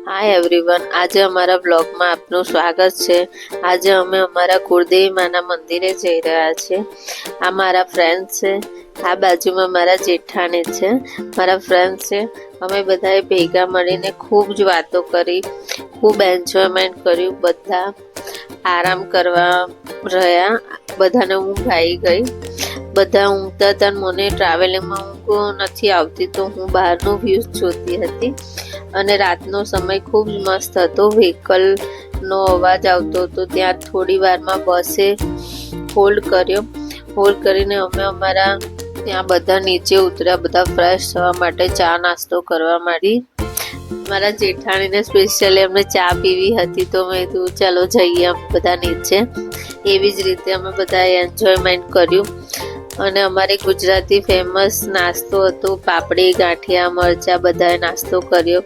Hi everyone, આજે અમારા બ્લોગમાં આપનું સ્વાગત છે। આજે અમે અમારા કુળદેવી માના મંદિરે જઈ રહ્યા છીએ। આ મારા ફ્રેન્ડ છે, આ બાજુમાં મારા જેઠાણી છે, મારા ફ્રેન્ડ છે। અમે બધાએ ભેગા મળીને ખૂબ જ વાતો કરી, ખૂબ એન્જોયમેન્ટ કર્યું। બધા આરામ કરવા રહ્યા, બધાને ઊંઘ આવી ગઈ। બધા ઊંઘતા હતા, મને ટ્રાવેલિંગમાં ઊંઘ નથી આવતી, તો હું બહારનો વ્યૂ જોતી હતી। અને રાતનો સમય ખૂબ જ મસ્ત હતો, વ્હીકલનો અવાજ આવતો હતો। ત્યાં થોડી વારમાં બસે હોલ્ડ કર્યો, હોલ્ડ કરીને અમે અમારા ત્યાં બધા નીચે ઉતર્યા, બધા ફ્રેશ થવા માટે ચા નાસ્તો કરવા માંડી। મારા જેઠાણીને સ્પેશિયલી અમને ચા પીવી હતી, તો મેં કીધું ચાલો જઈએ અમે બધા નીચે। એવી જ રીતે અમે બધાએ એન્જોયમેન્ટ કર્યું। અને અમારી ગુજરાતી ફેમસ નાસ્તો હતો, પાપડી, ગાંઠિયા, મરચાં, બધાએ નાસ્તો કર્યો।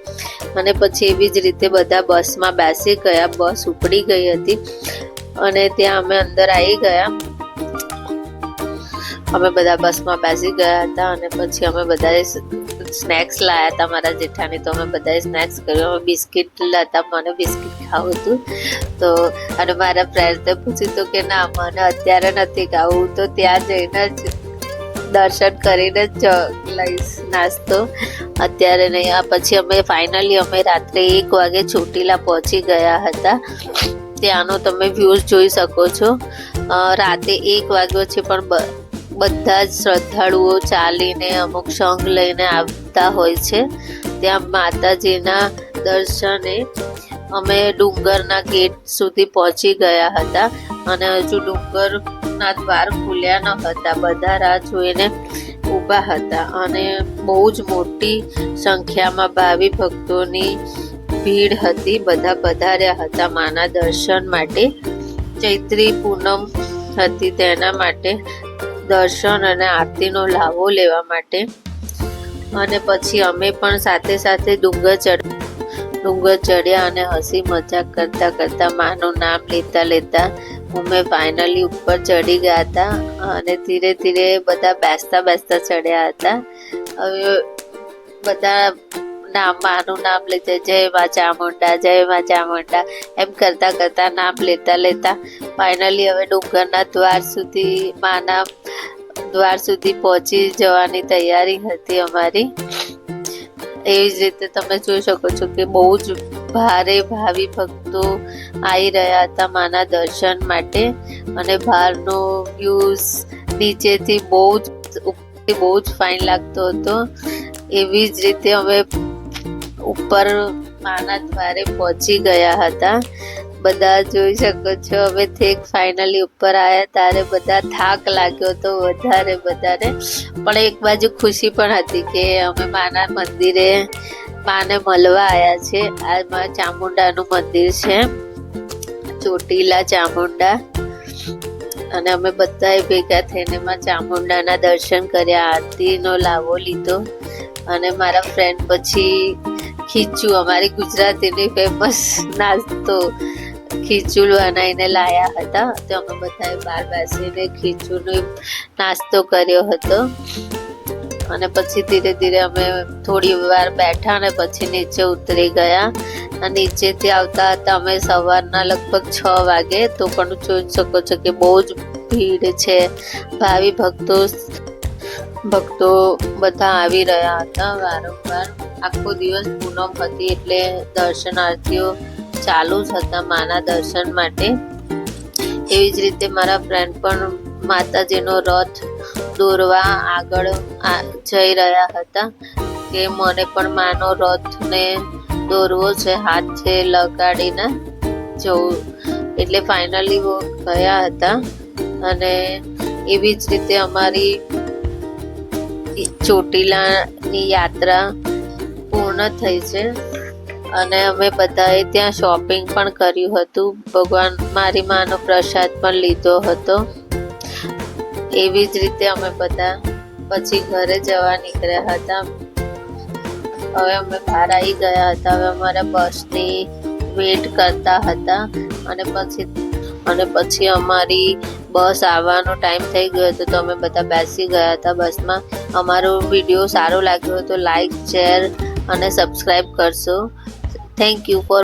અને પછી એવી જ રીતે બધા બસમાં બેસી ગયા, બસ ઉપડી ગઈ હતી અને ત્યાં અમે અંદર આવી ગયા। અમે બધા બસમાં બેસી ગયા હતા અને પછી અમે બધાએ સ્નેક્સ લાવ્યા હતા મારા જેઠાણી, તો અમે બધાએ સ્નેક્સ કર્યું। અમે બિસ્કિટ લાતા, મને બિસ્કિટ ખાવું હતું, તો અને મારા ફ્રેન્ડને પૂછ્યું તો કે ના મને અત્યારે નથી ખાવું, તો ત્યાં જઈને જ દર્શન કરીને જ લઈશ નાસ્તો, અત્યારે નહીં। પછી અમે ફાઇનલી અમે રાત્રે 1 વાગે ચોટીલા પહોંચી ગયા હતા। ત્યાંનો તમે વ્યૂઝ જોઈ શકો છો। રાતે 1 વાગ્યો છે, પણ બધા જ શ્રદ્ધાળુઓ ચાલીને અમુક સંઘ લઈને આવતા હોય છે। ત્યાં માતાજીના દર્શને અમે ડુંગરના ગેટ સુધી પહોંચી ગયા હતા અને હજુ ડુંગરના દ્વાર ખુલ્યા ન હતા, બધા રાહ જોઈને ઊભા હતા અને બહુ જ મોટી સંખ્યામાં ભાવિ ભક્તોની ભીડ હતી। બધા પધાર્યા હતા માના દર્શન માટે। ચૈત્રી પૂનમ હતી, તેના માટે દર્શન અને આરતીનો લાવો લેવા માટે। અને પછી અમે પણ સાથે સાથે ડુંગર ચડ્યા અને હસી મજાક કરતા કરતા માનું નામ લેતા અમે ફાઇનલી ઉપર ચડી ગયા હતા અને ધીરે ધીરે બધા બેસતા ચડ્યા હતા। હવે બધા માનું નામ લેતા જય મા ચામુંડા, જય મા ચામુંડા એમ કરતા નામ લેતા ફાઇનલી હવે ડુંગરના માના દ્વાર સુધી પહોંચી જવાની તૈયારી હતી અમારી। એવી જ રીતે તમે જોઈ શકો છો કે બહુ જ ભારે ભાવિ ભક્તો આવી રહ્યા હતા માના દર્શન માટે। અને બહારનો વ્યૂઝ નીચેથી બહુ જ ફાઇન લાગતો હતો। એવી જ રીતે અમે ઉપર માના દ્વારે પહોંચી ગયા હતા। બધા જોઈ શકો છો, હવે ફાઇનલી ઉપર આવ્યા ત્યારે બધા થાક લાગ્યો હતો વધારે, પણ એક બાજુ ખુશી પણ હતી કે અમે માના મંદિરે માને મળવા આવ્યા છે। આ ચામુંડાનું મંદિર છે, ચોટીલા ચામુંડા, અને અમે બધાએ ભેગા થઈને માં ચામુંડાના દર્શન કર્યા, આરતીનો લાવો લીધો। અને મારા ફ્રેન્ડ પછી ખીચું, અમારી ગુજરાતીની ફેમસ નાસ્તો ખીચું બનાવીને લાયા હતા, તો અમે બધાએ બહાર બેસીને ખીચુંનો નાસ્તો કર્યો હતો। અને પછી ધીરે ધીરે અમે થોડી વાર બેઠા અને પછી નીચે ઉતરી ગયા। નીચેથી આવતા હતા અમે સવારના લગભગ 6 વાગે, તો પણ જોઈ શકો છો કે બહુ જ ભીડ છે, ભાવિ ભક્તો બધા આવી રહ્યા હતા વારંવાર। આખો દિવસ પૂનમ હતી એટલે દર્શનાર્થીઓ ચાલુ જ હતા માના દર્શન માટે। એવી જ રીતે મારા ફ્રેન્ડ પણ માતાજીનો રથ દોરવા આગળ જઈ રહ્યા હતા કે મને પણ માનો રથને દોરવો છે, હાથે લગાડીને જવું, એટલે ફાઇનલી ગયા હતા। અને એવી જ રીતે અમારી ચોટીલાની યાત્રા પૂર્ણ થઈ છે અને અમે બધાએ ત્યાં શોપિંગ પણ કર્યું હતું, ભગવાન મારી માનો પ્રસાદ પણ લીધો હતો। એવી જ રીતે અમે બધા પછી ઘરે જવા નીકળ્યા હતા। હવે અમે બહાર આવી ગયા હતા, હવે અમારા બસની વેટ કરતા હતા અને પછી અમારી બસ આવવાનો ટાઈમ થઈ ગયો હતો, તો અમે બધા બેસી ગયા હતા બસમાં। અમારો વિડીયો સારો લાગ્યો હોય તો લાઈક, શેર અને સબસ્ક્રાઈબ કરશો। Thank you for